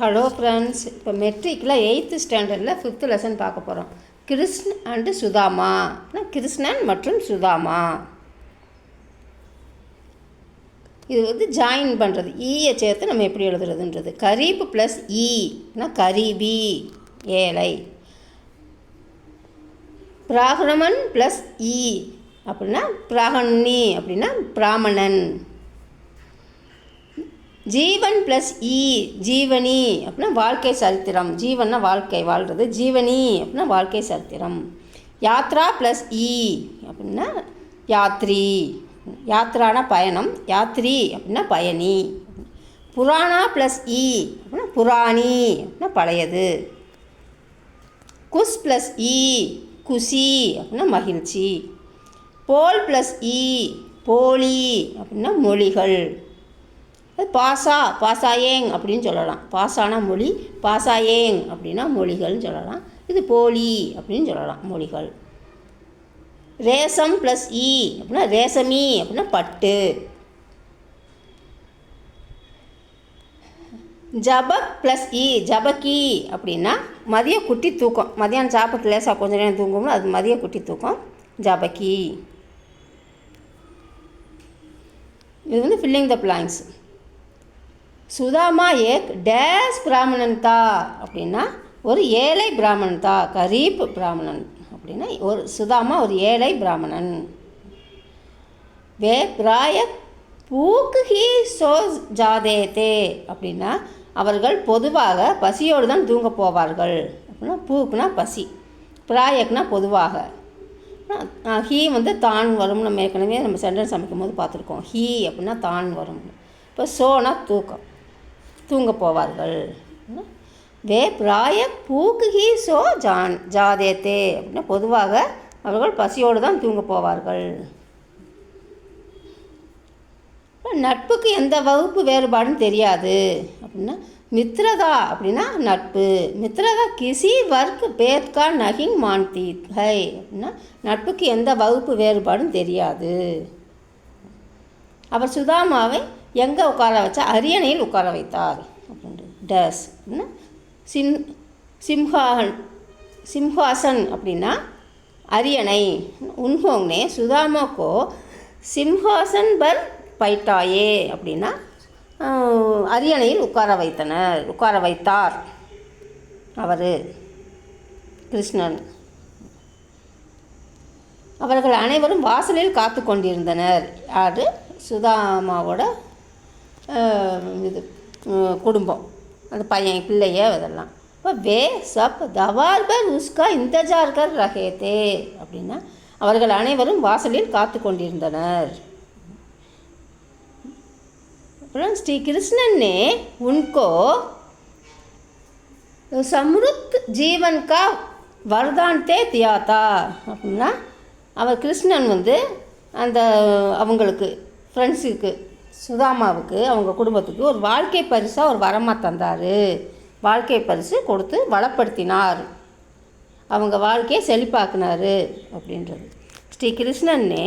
Hello friends, இப்போ மெட்ரிக்கில் 8th ஸ்டாண்டர்டில் 5th lesson பார்க்க போகிறோம். கிருஷ்ண அண்டு சுதாமா. கிருஷ்ணன் மற்றும் சுதாமா. இது வந்து ஜாயின் பண்ணுறது, ஈயை சேர்த்து நம்ம எப்படி எழுதுறதுன்றது. கரீப் ப்ளஸ் ஈனா கரீபி, ஏழை. பிராகணமன் ப்ளஸ் ஈ அப்படின்னா பிராகணி அப்படின்னா பிராமணன். ஜீவன் ப்ளஸ் ஈ ஜீவனி அப்படின்னா வாழ்க்கை சரித்திரம். ஜீவன்னா வாழ்க்கை வாழ்கிறது, ஜீவனி அப்படின்னா வாழ்க்கை சரித்திரம். யாத்ரா ப்ளஸ் ஈ அப்படின்னா யாத்ரி. யாத்ரானா பயணம், யாத்ரி அப்படின்னா பயணி. புராணா ப்ளஸ் ஈ அப்படின்னா புராணி அப்படின்னா பழையது. குஸ் ப்ளஸ் ஈ குஷி அப்படின்னா மகிழ்ச்சி. போல் ப்ளஸ் ஈ போலி அப்படின்னா மொழிகள். பாசா பாசாயேங் அப்படின்னு சொல்லலாம். பாசானா மொழி, பாசாயேங் அப்படின்னா மொழிகள்னு சொல்லலாம். இது போலி அப்படின்னு சொல்லலாம், மொழிகள். ரேசம் ப்ளஸ் ஈ அப்படின்னா ரேசமி அப்படின்னா பட்டு. ஜபக் ப்ளஸ் ஈ ஜபக்கி அப்படின்னா மதிய குட்டி தூக்கம். மதியானம் சாப்பிட்டு லேசாக கொஞ்சம் நேரம் தூங்கும்னா அது மதிய குட்டி தூக்கம், ஜபக்கி. இது வந்து ஃபில்லிங் த பிளாங்க்ஸ். சுதாமா ஏக் டேஸ் பிராமணன் தா அப்படின்னா ஒரு ஏழை பிராமணன் தா, கரீப் பிராமணன் அப்படின்னா ஒரு சுதாமா ஒரு ஏழை பிராமணன். வே பிராய பூக்கு ஹி சோ ஜாதேதே அப்படின்னா அவர்கள் பொதுவாக பசியோடு தான் தூங்க போவார்கள் அப்படின்னா பூக்குனா பசி, பிராயக்னா பொதுவாக. ஹீ வந்து தான் வரும். நம்ம ஏற்கனவே நம்ம சென்டென்ஸ் அமைக்கும் போது பார்த்துருக்கோம். ஹீ அப்படின்னா தான் வரும். இப்போ சோனா தூக்கம், தூங்க போவார்கள். வே பிராய பூக்குகி சோ ஜாதேத்தே அப்படின்னா பொதுவாக அவர்கள் பசியோடு தான் தூங்க போவார்கள். நட்புக்கு எந்த வகுப்பு வேறுபாடுன்னு தெரியாது அப்படின்னா மித்ரதா அப்படின்னா நட்பு. மித்ரதா கிசி வர்க் பேத்கா நகிங் மான்தி ஹை அப்படின்னா நட்புக்கு எந்த வகுப்பு வேறுபாடும் தெரியாது. அவர் சுதாமாவை எங்கே உட்கார வச்சா அரியணையில் உட்கார வைத்தார் அப்படின்றது. டஸ் அப்படின்னா சிம்ஹாசன் அப்படின்னா அரியணை. உன்ஹோங்னே சுதாமாக்கோ சிம்ஹாசன் பர் பைட்டாயே அப்படின்னா அரியணையில் உட்கார வைத்தார் அவர் கிருஷ்ணன். அவர்கள் அனைவரும் வாசலில் காத்து கொண்டிருந்தனர். யார்? சுதாமாவோட இது குடும்பம், அந்த பையன் பிள்ளைய இதெல்லாம். இப்போ வே சப் தவார் பர் உஸ்கா இந்தஜார் கர் ரஹேதே அப்படின்னா அவர்கள் அனைவரும் வாசலில் காத்து கொண்டிருந்தனர். அப்புறம் ஸ்ரீ கிருஷ்ணன் நே உன்கோ சம்ருத் ஜீவன் கா வரதான் தே தியாதா அப்படின்னா அவர் கிருஷ்ணன் வந்து அந்த அவங்களுக்கு ஃப்ரெண்ட்ஸுக்கு சுதாமாவுக்கு அவங்க குடும்பத்துக்கு ஒரு வாழ்க்கை பரிசாக ஒரு வரமாக தந்தார். வாழ்க்கை பரிசு கொடுத்து வளப்படுத்தினார், அவங்க வாழ்க்கையை செழிப்பாக்குனார் அப்படின்றது. ஸ்ரீ கிருஷ்ணன்னே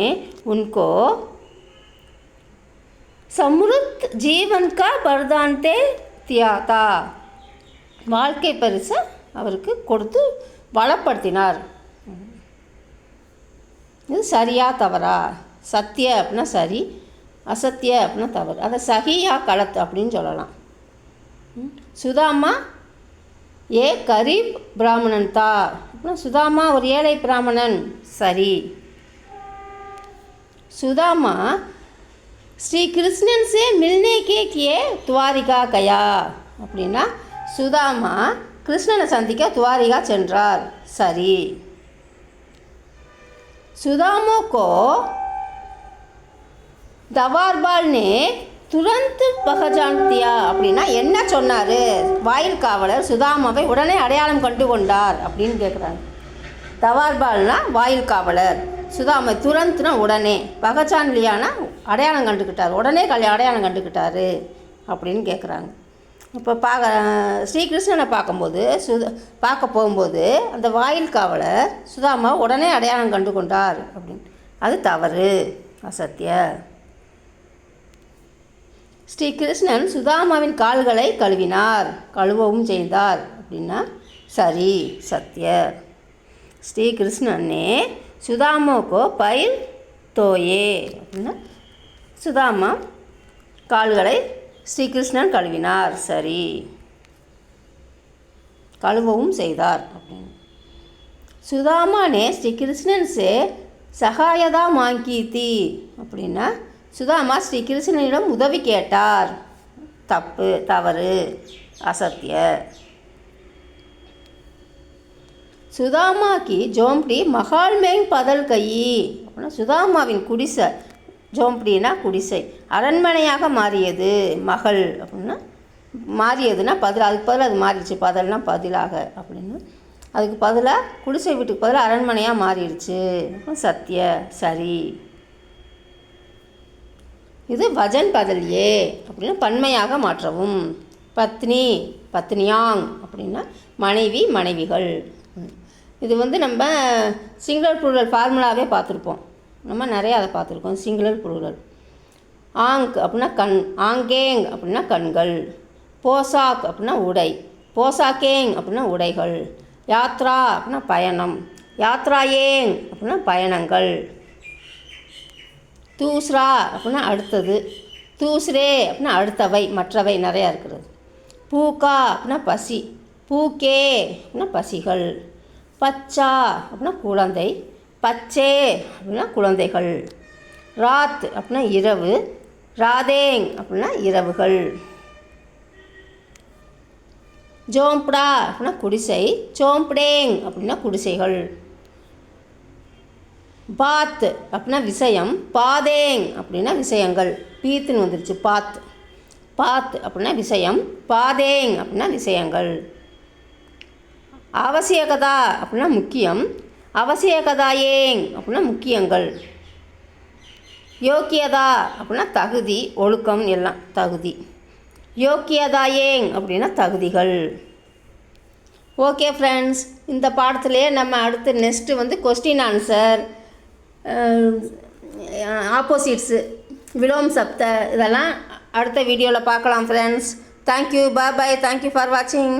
உன்கோ சம்ருத் ஜீவன் கா பர்தான்தே தியாதா வாழ்க்கை பரிசை அவருக்கு கொடுத்து வளப்படுத்தினார். இது சரியா தவறா? சத்திய அப்படின்னா சரி, அசத்திய அப்படின்னா தவறு. அதை சகியா கலத்து அப்படின்னு சொல்லலாம். சுதாமா ஏ கரீப் பிராமணன் தா அப்படின்னா சுதாமா ஒரு ஏழை பிராமணன், சரி. சுதாமா ஸ்ரீ கிருஷ்ணன் சே மில்னே கே கியே துவாரிகா கயா அப்படின்னா சுதாமா கிருஷ்ணனை சந்திக்க துவாரிகா சென்றார், சரி. சுதாமா கோ தவார்பால் நே துரந்த் பகஜான் தியா அப்படின்னா என்ன சொன்னார்? வாயில் காவலர் சுதாமாவை உடனே அடையாளம் கண்டு கொண்டார் அப்படின்னு கேட்குறாங்க. தவார்பால்னா வாயில் காவலர், சுதாமை துரந்த்னா உடனே, பகஜான் லியானா அடையாளம் கண்டுக்கிட்டார், உடனே அடையாளம் கண்டுக்கிட்டாரு அப்படின்னு கேட்குறாங்க. இப்போ ஸ்ரீகிருஷ்ணனை பார்க்க போகும்போது அந்த வாயில் காவலர் சுதாமா உடனே அடையாளம் கண்டு கொண்டார் அப்படின்னு, அது தவறு, அசத்திய. ஸ்ரீ கிருஷ்ணன் சுதாமாவின் கால்களை கழுவினார், கழுவவும் செய்தார் அப்படின்னா சரி, சத்ய. ஸ்ரீ கிருஷ்ணன் ने सुदामा को पैर धोए அப்படின்னா சுதாமா கால்களை ஸ்ரீகிருஷ்ணன் கழுவினார், சரி, கழுவவும் செய்தார் அப்படின்னு. சுதாமா ने श्री कृष्णन से சகாயதா மாங்கி தி அப்படின்னா சுதாமா ஸ்ரீ கிருஷ்ணனிடம் உதவி கேட்டார், தப்பு, தவறு, அசத்திய. சுதாமா கி ஜோம்படி மஹால் மேங் பதல் கயி அப்படின்னா சுதாமாவின் குடிசை, ஜோம்படினா குடிசை, அரண்மனையாக மாறியது. மகள் அப்படின்னா மாறியதுன்னா பதில், அதுக்கு பதிலாக அது மாறிடுச்சு, பதல்னா பதிலாக அப்படின்னு. அதுக்கு பதிலாக குடிசை வீட்டுக்கு பதிலாக அரண்மனையாக மாறிடுச்சு. சத்ய, சரி. இது வஜன் பதல்யே அப்படின்னா பன்மையாக மாற்றவும். பத்னி, பத்னியாங் அப்படின்னா மனைவி, மனைவிகள். இது வந்து நம்ம சிங்குலர் ப்ளூரல் ஃபார்முலாவே பார்த்துருப்போம், நம்ம நிறையா அதை பார்த்துருக்கோம். Singular plural. ஆங்க் அப்படின்னா கண், ஆங்கேங் அப்படின்னா கண்கள். போசாக் அப்படின்னா உடை, போசாக்கேங் அப்படின்னா உடைகள். யாத்ரா அப்படின்னா பயணம், யாத்ராயேங் அப்படின்னா பயணங்கள். தூஸ்ரா அப்படின்னா அடுத்தது, தூஸ்ரே அப்படின்னா அடுத்தவை, மற்றவை நிறையா இருக்கிறது. பூக்கா அப்படின்னா பசி, பூக்கே அப்படின்னா பசிகள். பச்சா அப்படின்னா குழந்தை, பச்சே அப்படின்னா குழந்தைகள். ராத் அப்படின்னா இரவு, ராதேங் அப்படின்னா இரவுகள். ஜோம்படா அப்படின்னா குடிசை, சோம்படேங் அப்படின்னா குடிசைகள். பாத் அப்படின்னா விஷயம், பாதேங் அப்படின்னா விஷயங்கள். பீத்துன்னு வந்துருச்சு, பாத். பாத் அப்படின்னா விஷயம், பாதேங் அப்படின்னா விஷயங்கள். அவசியகதா அப்படின்னா முக்கியம், அவசியகதாயேங் அப்படின்னா முக்கியங்கள். யோக்கியதா அப்படின்னா தகுதி, ஒழுக்கம் எல்லாம் தகுதி. யோக்கியதாயேங் அப்படின்னா தகுதிகள். ஓகே ஃப்ரெண்ட்ஸ், இந்த பாடத்திலே நம்ம அடுத்து நெக்ஸ்ட்டு வந்து கொஸ்டின் ஆன்சர், ஆப்போசிட்ஸு, விலோம் சப்த, இதெல்லாம் அடுத்த வீடியோவில் பார்க்கலாம் friends. Thank you, bye bye, thank you for வாட்சிங்.